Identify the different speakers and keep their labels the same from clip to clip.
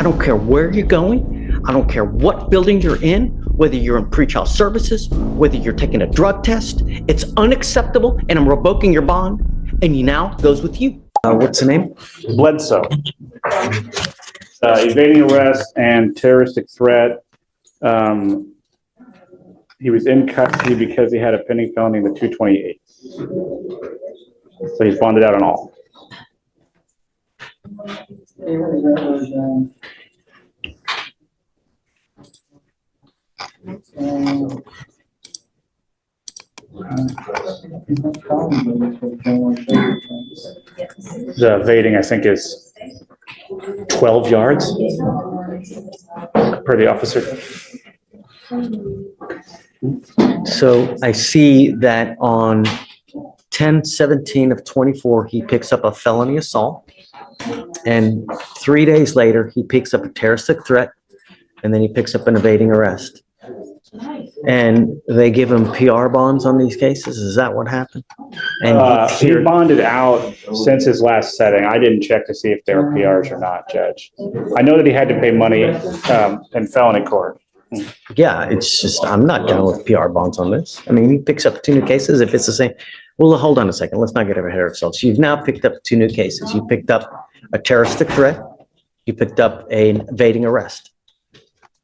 Speaker 1: don't care where you're going. I don't care what building you're in, whether you're in pretrial services, whether you're taking a drug test. It's unacceptable, and I'm revoking your bond, and he now goes with you. What's the name?
Speaker 2: Bledsoe. Evading arrest and terroristic threat. He was in custody because he had a pending felony in the 228. So he's bonded out on all. The evading, I think, is 12 yards per the officer.
Speaker 1: So I see that on 10/17 of 24, he picks up a felony assault. And 3 days later, he picks up a terroristic threat, and then he picks up an evading arrest. And they give him PR bonds on these cases? Is that what happened? And
Speaker 2: He bonded out since his last setting. I didn't check to see if they were PRs or not, Judge. I know that he had to pay money in felony court.
Speaker 1: yeah, it's just, I'm not down with PR bonds on this. I mean, he picks up 2 new cases if it's the same. Well, hold on a second. Let's not get ahead of ourselves. You've now picked up 2 new cases. You picked up a terroristic threat. You picked up an evading arrest.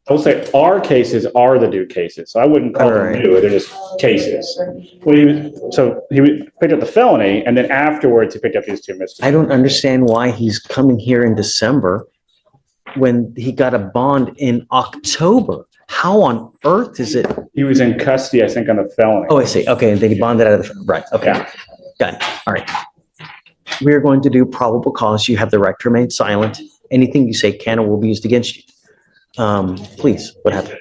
Speaker 2: I will say our cases are the new cases. So I wouldn't call them new. They're just cases. Well, he picked up the felony, and then afterwards he picked up these 2 misdemeanors.
Speaker 1: I don't understand why he's coming here in December when he got a bond in October. How on earth is it?
Speaker 2: He was in custody, I think, on the felony.
Speaker 1: Oh, I see. Okay, and then he bonded out of the, right, okay.
Speaker 2: Yeah.
Speaker 1: Got it. All right. We're going to do probable cause. You have the right to remain silent. Anything you say can or will be used against you. Please, what happened?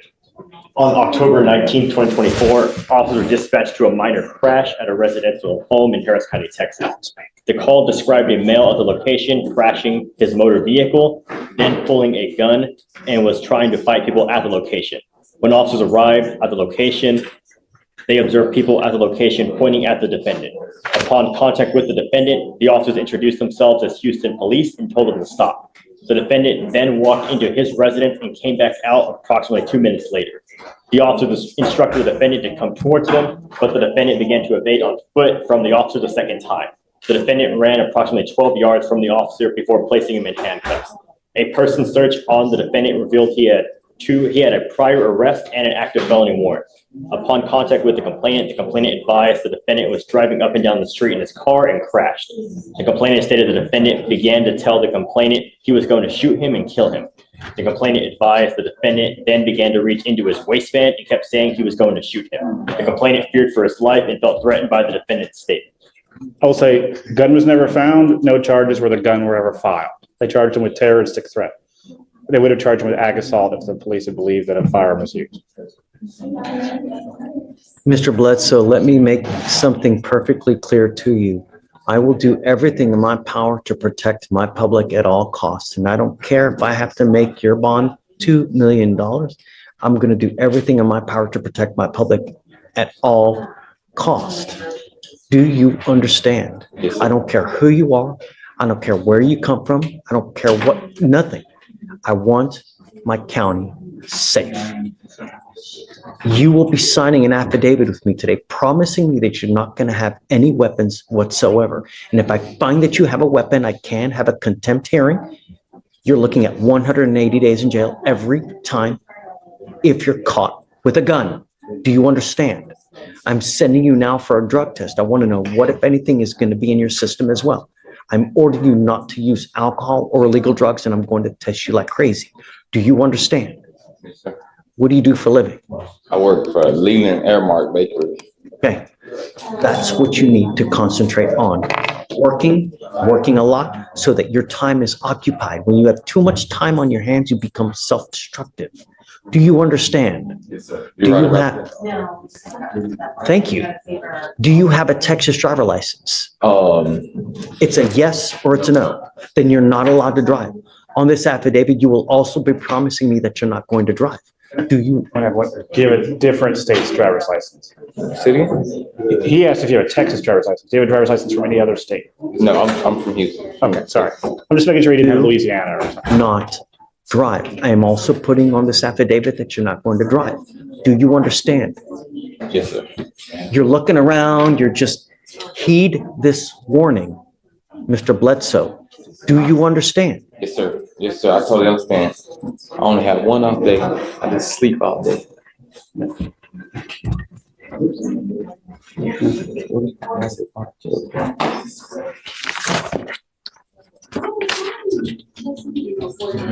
Speaker 3: On October 19, 2024, officers were dispatched to a minor crash at a residential home in Harris County, Texas. The call described a male at the location crashing his motor vehicle, then pulling a gun, and was trying to fight people at the location. When officers arrived at the location, they observed people at the location pointing at the defendant. Upon contact with the defendant, the officers introduced themselves as Houston police and told them to stop. The defendant then walked into his residence and came back out approximately 2 minutes later. The officers instructed the defendant to come towards them, but the defendant began to evade on foot from the officer the second time. The defendant ran approximately 12 yards from the officer before placing him in handcuffs. A person search on the defendant revealed he had a prior arrest and an active felony warrant. Upon contact with the complainant advised the defendant was driving up and down the street in his car and crashed. The complainant stated the defendant began to tell the complainant he was going to shoot him and kill him. The complainant advised the defendant then began to reach into his waistband and kept saying he was going to shoot him. The complainant feared for his life and felt threatened by the defendant's statement.
Speaker 2: I will say, gun was never found. No charges where the gun were ever filed. They charged him with terroristic threat. They would have charged him with ag assault if the police had believed that a firearm was used.
Speaker 1: Mr. Bledsoe, let me make something perfectly clear to you. I will do everything in my power to protect my public at all costs. And I don't care if I have to make your bond $2 million. I'm going to do everything in my power to protect my public at all costs. Do you understand?
Speaker 4: Yes,
Speaker 1: I don't care who you are. I don't care where you come from. I don't care what, nothing. I want my county safe. You will be signing an affidavit with me today, promising me that you're not going to have any weapons whatsoever. And if I find that you have a weapon, I can have a contempt hearing. You're looking at 180 days in jail every time if you're caught with a gun. Do you understand? I'm sending you now for a drug test. I want to know what, if anything, is going to be in your system as well. I'm ordering you not to use alcohol or illegal drugs, and I'm going to test you like crazy. Do you understand?
Speaker 4: yes, sir.
Speaker 1: What do you do for a living?
Speaker 4: I work for Leland Airmark Bakery.
Speaker 1: Okay, that's what you need to concentrate on. Working a lot so that your time is occupied. When you have too much time on your hands, you become self-destructive. Do you understand?
Speaker 4: Yes, sir.
Speaker 1: Do
Speaker 4: You're
Speaker 1: you
Speaker 4: right about
Speaker 1: have, thank you. Do you have a Texas driver license?
Speaker 4: that.
Speaker 1: It's a yes or it's a no. Then you're not allowed to drive. On this affidavit, you will also be promising me that you're not going to drive. Do you?
Speaker 2: Do you have a different state's driver's license?
Speaker 4: Say it again?
Speaker 2: He asked if you have a Texas driver's license. Do you have a driver's license from any other state?
Speaker 4: No, I'm from Houston.
Speaker 2: Okay, sorry. I'm just making sure he didn't have Louisiana or something.
Speaker 1: Not drive. I am also putting on this affidavit that you're not going to drive. Do you understand?
Speaker 4: Yes, sir.
Speaker 1: You're looking around, you're just, heed this warning, Mr. Bledsoe. Do you understand?
Speaker 4: Yes, sir. Yes, sir. I totally understand. I only have one off day. I just sleep all day.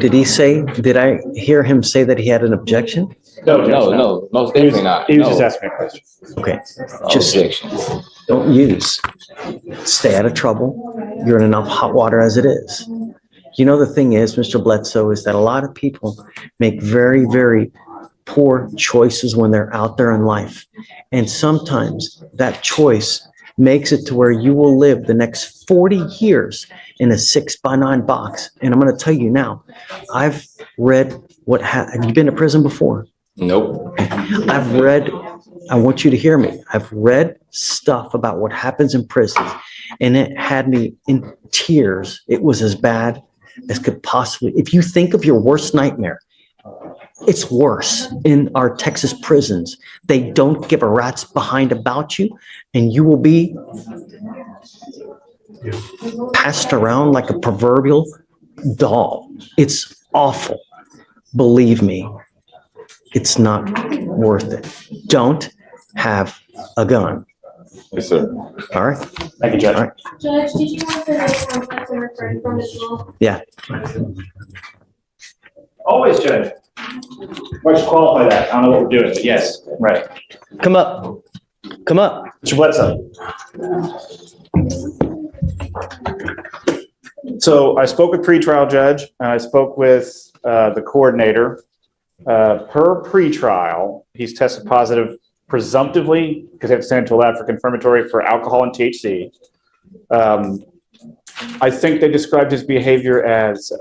Speaker 1: Did I hear him say that he had an objection?
Speaker 4: No, most definitely not.
Speaker 2: He was just
Speaker 4: No.
Speaker 2: asking me a question.
Speaker 1: Okay,
Speaker 4: No
Speaker 1: just
Speaker 4: objections.
Speaker 1: don't use. Stay out of trouble. You're in enough hot water as it is. You know, the thing is, Mr. Bledsoe, is that a lot of people make very, very poor choices when they're out there in life. And sometimes that choice makes it to where you will live the next 40 years in a 6x9 box. And I'm going to tell you now, I've read have you been to prison before?
Speaker 4: Nope.
Speaker 1: I've read, I want you to hear me. I've read stuff about what happens in prison, and it had me in tears. It was as bad as could possibly, if you think of your worst nightmare, it's worse in our Texas prisons. They don't give a rat's behind about you, and you will be passed around like a proverbial doll. It's awful. Believe me, it's not worth it. Don't have a gun.
Speaker 4: Yes, sir.
Speaker 1: All right?
Speaker 2: Thank you, Judge.
Speaker 1: All right.
Speaker 5: Judge, did you have the no contact and referring from as well?
Speaker 1: Yeah.
Speaker 2: Always, Judge. Let's qualify that. I don't know what we're doing, but yes, right.
Speaker 1: Come up. Come up.
Speaker 2: Mr. Bledsoe. So I spoke with pretrial judge and I spoke with the coordinator. Per pretrial, he's tested positive presumptively because they have to send it to a lab for confirmatory for alcohol and THC. I think they described his behavior as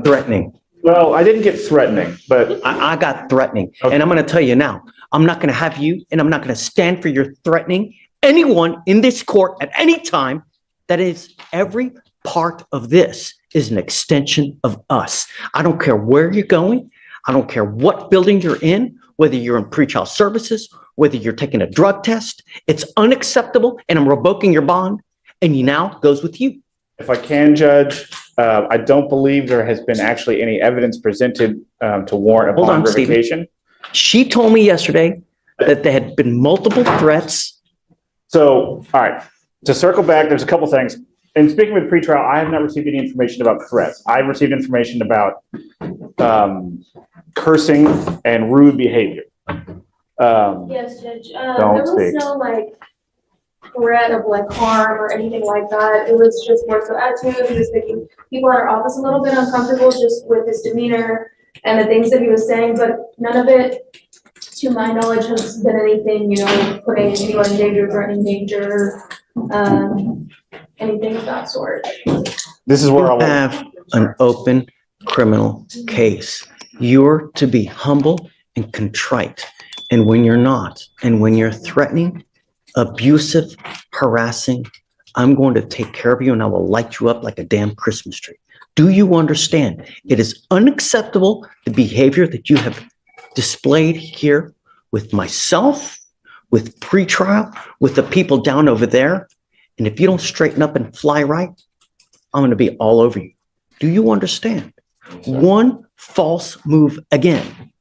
Speaker 1: Threatening.
Speaker 2: well, I didn't get threatening, but
Speaker 1: I got threatening.
Speaker 2: Okay.
Speaker 1: And I'm going to tell you now, I'm not going to have you, and I'm not going to stand for your threatening anyone in this court at any time. That is, every part of this is an extension of us. I don't care where you're going. I don't care what building you're in, whether you're in pretrial services, whether you're taking a drug test. It's unacceptable, and I'm revoking your bond, and he now goes with you.
Speaker 2: if I can, Judge, I don't believe there has been actually any evidence presented to warrant a
Speaker 1: Hold
Speaker 2: bond
Speaker 1: on, Stephen.
Speaker 2: revocation.
Speaker 1: She told me yesterday that there had been multiple threats.
Speaker 2: So, all right, to circle back, there's a couple things. In speaking with pretrial, I have not received any information about threats. I've received information about cursing and rude behavior.
Speaker 5: Yes, Judge. There
Speaker 2: Don't
Speaker 5: was
Speaker 2: speak.
Speaker 5: no threat of harm or anything like that. It was just more so attitude. He was making people in our office a little bit uncomfortable just with his demeanor and the things that he was saying, but none of it, to my knowledge, has been anything, putting anyone in danger, threatening danger, anything of that sort.
Speaker 2: This is where I
Speaker 1: You
Speaker 2: want.
Speaker 1: have an open criminal case. You're to be humble and contrite. And when you're not, and when you're threatening, abusive, harassing, I'm going to take care of you and I will light you up like a damn Christmas tree. Do you understand? It is unacceptable, the behavior that you have displayed here with myself, with pretrial, with the people down over there. And if you don't straighten up and fly right, I'm going to be all over you. Do you understand? One false move again.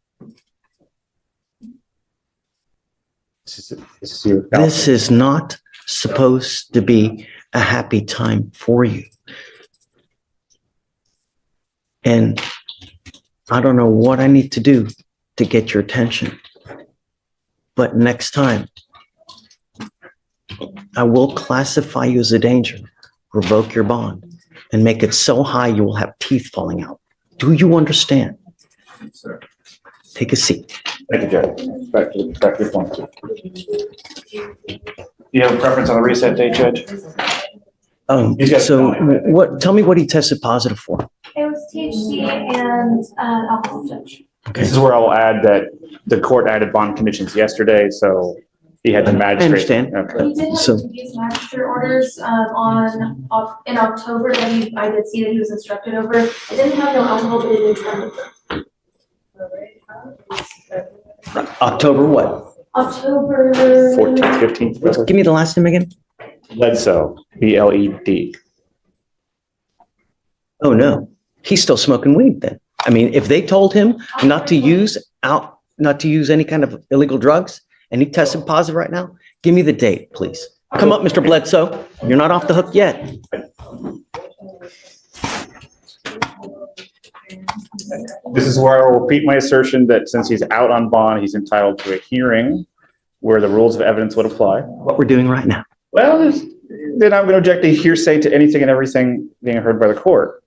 Speaker 1: This is not supposed to be a happy time for you. And I don't know what I need to do to get your attention. But next time, I will classify you as a danger, revoke your bond, and make it so high you will have teeth falling out. Do you understand? Take a seat.
Speaker 2: Thank you, Judge. Back to your point. You have a preference on the reset date, Judge? He's got-
Speaker 1: So tell me what he tested positive for.
Speaker 5: It was THC and alcohol, Judge.
Speaker 1: Okay.
Speaker 2: This is where I'll add that the court added bond conditions yesterday, so He had the magistrate.
Speaker 1: I understand.
Speaker 2: Okay.
Speaker 5: He did
Speaker 1: So-
Speaker 5: have these magistrate orders, in October that I did see that he was instructed over. It didn't have no alcohol, but it did come.
Speaker 1: October what?
Speaker 5: October.
Speaker 2: 14th, 15th.
Speaker 1: Give me the last name again.
Speaker 2: Bledsoe, BLED.
Speaker 1: Oh, no. He's still smoking weed then. I mean, if they told him not to use any kind of illegal drugs and he tested positive right now, give me the date, please. Come up, Mr. Bledsoe. You're not off the hook yet.
Speaker 2: This is where I will repeat my assertion that since he's out on bond, he's entitled to a hearing where the rules of evidence would apply.
Speaker 1: What we're doing right now.
Speaker 2: Well, then I'm going to object to hearsay to anything and everything being heard by the court.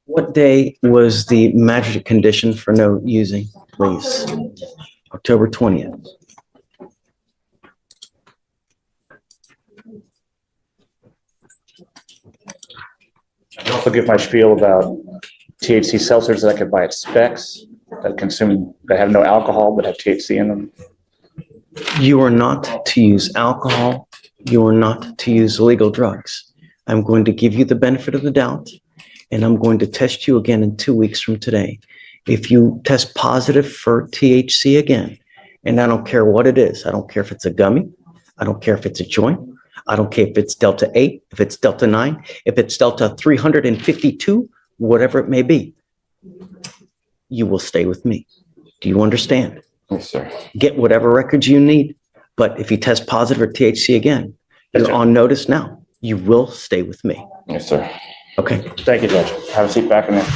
Speaker 1: What day was the magistrate condition for no using, please? October 20th.
Speaker 2: I also give my spiel about THC seltzers that I could buy at Specs that have no alcohol but have THC in them.
Speaker 1: You are not to use alcohol. You are not to use illegal drugs. I'm going to give you the benefit of the doubt, and I'm going to test you again in 2 weeks from today. If you test positive for THC again, and I don't care what it is, I don't care if it's a gummy, I don't care if it's a joint, I don't care if it's Delta 8, if it's Delta 9, if it's Delta 352, whatever it may be, you will stay with me. Do you understand?
Speaker 4: Yes, sir.
Speaker 1: Get whatever records you need. But if you test positive for THC again,
Speaker 2: Yes,
Speaker 1: you're
Speaker 2: sir.
Speaker 1: on notice now. You will stay with me.
Speaker 4: Yes, sir.
Speaker 1: Okay.
Speaker 2: Thank you, Judge. Have a seat back in there.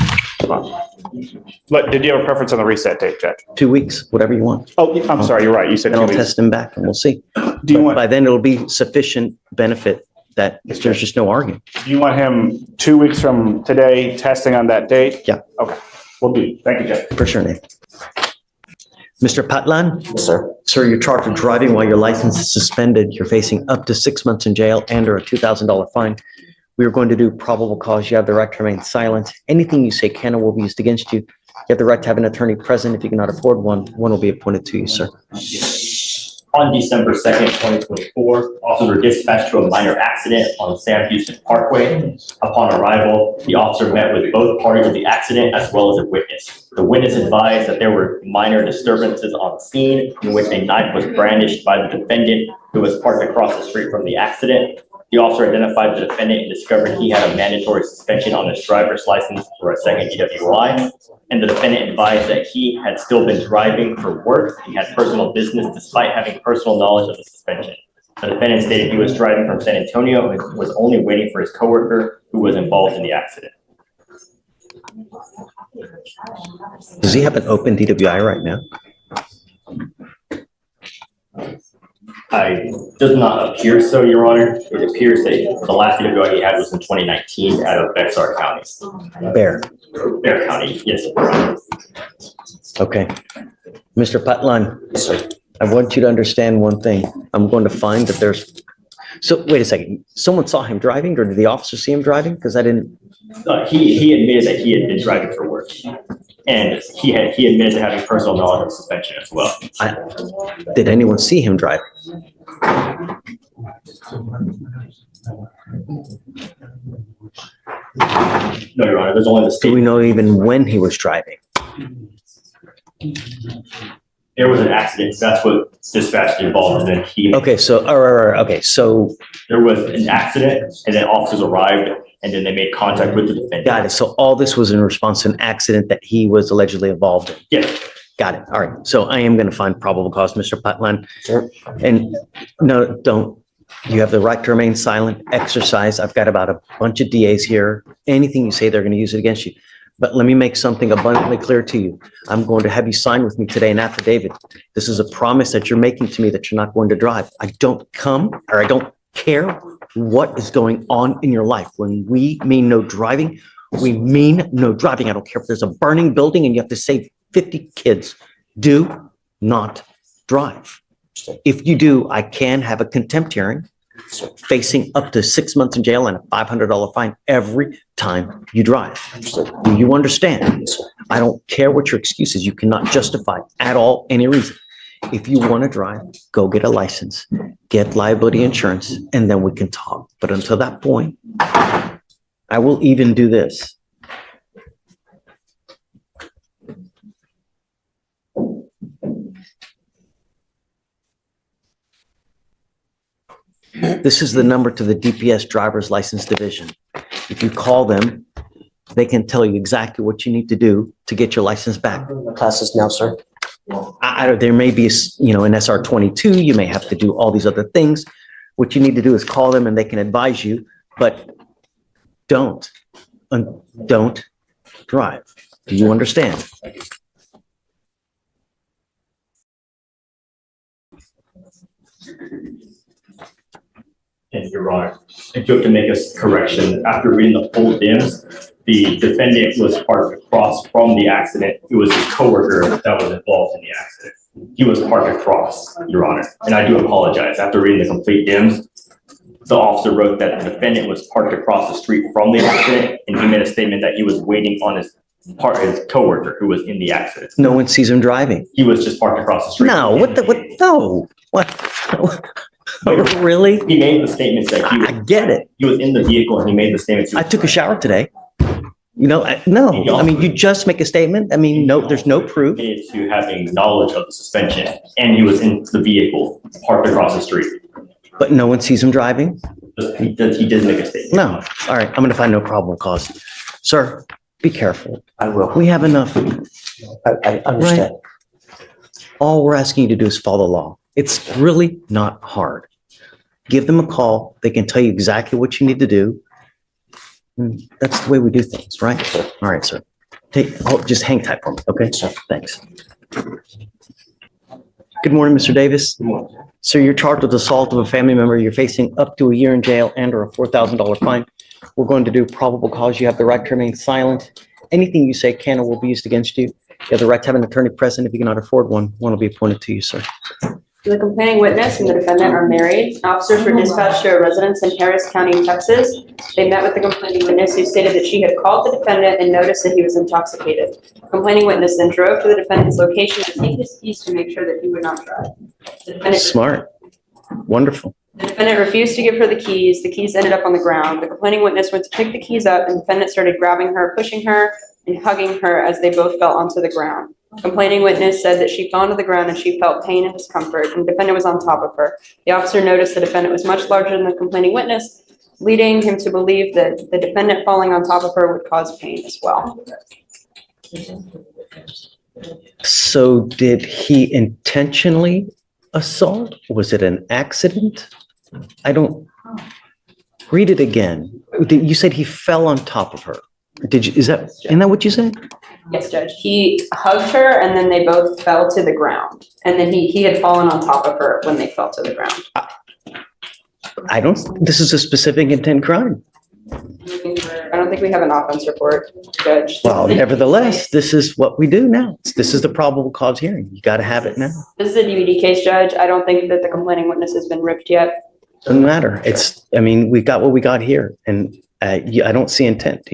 Speaker 2: Come on. But did you have a preference on the reset date, Judge?
Speaker 1: 2 weeks, whatever you want.
Speaker 2: Oh, I'm sorry, you're right. You said
Speaker 1: And
Speaker 2: 2
Speaker 1: I'll
Speaker 2: weeks.
Speaker 1: test him back and we'll see.
Speaker 2: Do you
Speaker 1: But
Speaker 2: want,
Speaker 1: by then it'll be sufficient benefit that
Speaker 2: Yes,
Speaker 1: there's
Speaker 2: Judge.
Speaker 1: just no argument.
Speaker 2: do you want him 2 weeks from today testing on that date?
Speaker 1: Yeah.
Speaker 2: Okay, will do. Thank you, Judge.
Speaker 1: For sure, Nate. Mr. Patlan?
Speaker 4: Yes, sir.
Speaker 1: Sir, you're charged with driving while your license is suspended. You're facing up to 6 months in jail and or a $2,000 fine. We are going to do probable cause. You have the right to remain silent. Anything you say can or will be used against you. You have the right to have an attorney present. If you cannot afford one, one will be appointed to you, sir.
Speaker 3: On December 2nd, 2024, officers were dispatched to a minor accident on Sam Houston Parkway. Upon arrival, the officer met with both parties of the accident as well as a witness. The witness advised that there were minor disturbances on scene in which a knife was brandished by the defendant who was parked across the street from the accident. The officer identified the defendant and discovered he had a mandatory suspension on his driver's license for a second DWI. And the defendant advised that he had still been driving for work. He had personal business despite having personal knowledge of the suspension. The defendant stated he was driving from San Antonio and was only waiting for his coworker who was involved in the accident.
Speaker 1: Does he have an open DWI right now?
Speaker 3: Does not appear so, Your Honor. It appears that the last DWI he had was in 2019 out of Bexar County.
Speaker 1: Bear.
Speaker 3: Bear County, yes, Your Honor.
Speaker 1: Okay. Mr. Patlan,
Speaker 4: Yes, sir.
Speaker 1: I want you to understand one thing. I'm going to find that there's, so wait a second. Someone saw him driving or did the officer see him driving? Because I didn't,
Speaker 3: He admitted that he had been driving for work. And he admitted to having personal knowledge of suspension as well.
Speaker 1: did anyone see him driving?
Speaker 3: No, Your Honor, there's only the
Speaker 1: Do we
Speaker 3: statement.
Speaker 1: know even when he was driving?
Speaker 3: There was an accident, so that's what dispatch involved, and then
Speaker 1: Okay, so, all right, okay, so,
Speaker 3: there was an accident, and then officers arrived, and then they made contact with the defendant.
Speaker 1: got it. So all this was in response to an accident that he was allegedly involved in.
Speaker 3: Yes,
Speaker 1: Got it. All right. So I am going to find probable cause, Mr. Patlan.
Speaker 4: Sure.
Speaker 1: And no, don't. You have the right to remain silent, exercise. I've got about a bunch of DAs here. Anything you say, they're going to use it against you. But let me make something abundantly clear to you. I'm going to have you sign with me today an affidavit. This is a promise that you're making to me that you're not going to drive. I don't care what is going on in your life. When we mean no driving, we mean no driving. I don't care if there's a burning building and you have to save 50 kids. Do not drive. If you do, I can have a contempt hearing facing up to 6 months in jail and a $500 fine every time you drive. Do you understand? I don't care what your excuse is. You cannot justify at all any reason. If you want to drive, go get a license, get liability insurance, and then we can talk. But until that point, I will even do this. This is the number to the DPS Driver's License Division. If you call them, they can tell you exactly what you need to do to get your license back.
Speaker 6: Classes now, sir.
Speaker 1: There may be, an SR 22, you may have to do all these other things. What you need to do is call them and they can advise you, but don't drive. Do you understand?
Speaker 3: And Your Honor, I do have to make a correction. After reading the full DIMS, the defendant was parked across from the accident. It was his coworker that was involved in the accident. He was parked across, Your Honor. And I do apologize. After reading the complete DIMS, the officer wrote that the defendant was parked across the street from the accident, and he made a statement that he was waiting on his coworker who was in the accident.
Speaker 1: No one sees him driving.
Speaker 3: He was just parked across the street.
Speaker 1: No, no, what? Really?
Speaker 3: He made the statement that
Speaker 1: I get it.
Speaker 3: he was in the vehicle and he made the statement.
Speaker 1: I took a shower today. No, I mean, you just make a statement. I mean, no, there's no proof.
Speaker 3: To having knowledge of the suspension, and he was in the vehicle parked across the street.
Speaker 1: But no one sees him driving?
Speaker 3: He did make a statement.
Speaker 1: No. All right, I'm going to find no probable cause. Sir, be careful.
Speaker 6: I will.
Speaker 1: We have enough.
Speaker 6: I understand.
Speaker 1: All we're asking you to do is follow the law. It's really not hard. Give them a call. They can tell you exactly what you need to do. And that's the way we do things, right? All right, sir. Just hang tight for me, okay?
Speaker 6: Sure.
Speaker 1: Thanks. Good morning, Mr. Davis.
Speaker 6: Good morning.
Speaker 1: Sir, you're charged with assault of a family member. You're facing up to a year in jail and or a $4,000 fine. We're going to do probable cause. You have the right to remain silent. Anything you say can or will be used against you. You have the right to have an attorney present. If you cannot afford one will be appointed to you, sir.
Speaker 7: The complaining witness and the defendant are married. Officers were dispatched to a residence in Harris County, Texas. They met with the complaining witness, who stated that she had called the defendant and noticed that he was intoxicated. The complaining witness then drove to the defendant's location to take his keys to make sure that he would not drive. The defendant
Speaker 1: Smart. Wonderful.
Speaker 7: The defendant refused to give her the keys. The keys ended up on the ground. The complaining witness went to pick the keys up, and the defendant started grabbing her, pushing her, and hugging her as they both fell onto the ground. Complaining witness said that she fell onto the ground and she felt pain and discomfort, and the defendant was on top of her. The officer noticed the defendant was much larger than the complaining witness, leading him to believe that the defendant falling on top of her would cause pain as well.
Speaker 1: So did he intentionally assault? Was it an accident? I don't, read it again. You said he fell on top of her. Isn't that what you said?
Speaker 7: Yes, Judge. He hugged her, and then they both fell to the ground. And then he had fallen on top of her when they fell to the ground.
Speaker 1: This is a specific intent crime.
Speaker 7: I don't think we have an offense report, Judge.
Speaker 1: Well, nevertheless, this is what we do now. This is the probable cause hearing. You got to have it now.
Speaker 7: This is a DVD case, Judge. I don't think that the complaining witness has been ripped yet.
Speaker 1: Doesn't matter. We got what we got here, and I don't see intent.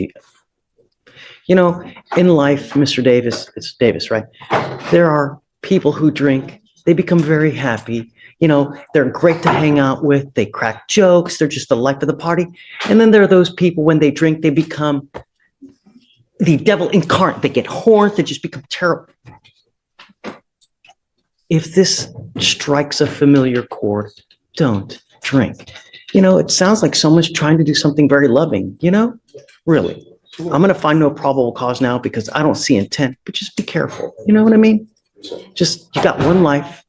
Speaker 1: In life, Mr. Davis, it's Davis, right? There are people who drink. They become very happy. They're great to hang out with. They crack jokes. They're just the life of the party. And then there are those people, when they drink, they become the devil incarnate. They get horns. They just become terrible. If this strikes a familiar chord, don't drink. It sounds like someone's trying to do something very loving, really. I'm going to find no probable cause now because I don't see intent, but just be careful. You know what I mean? Just, you got one life.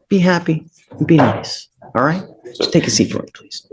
Speaker 1: Be happy and be nice. All right? Just take a seat for me, please.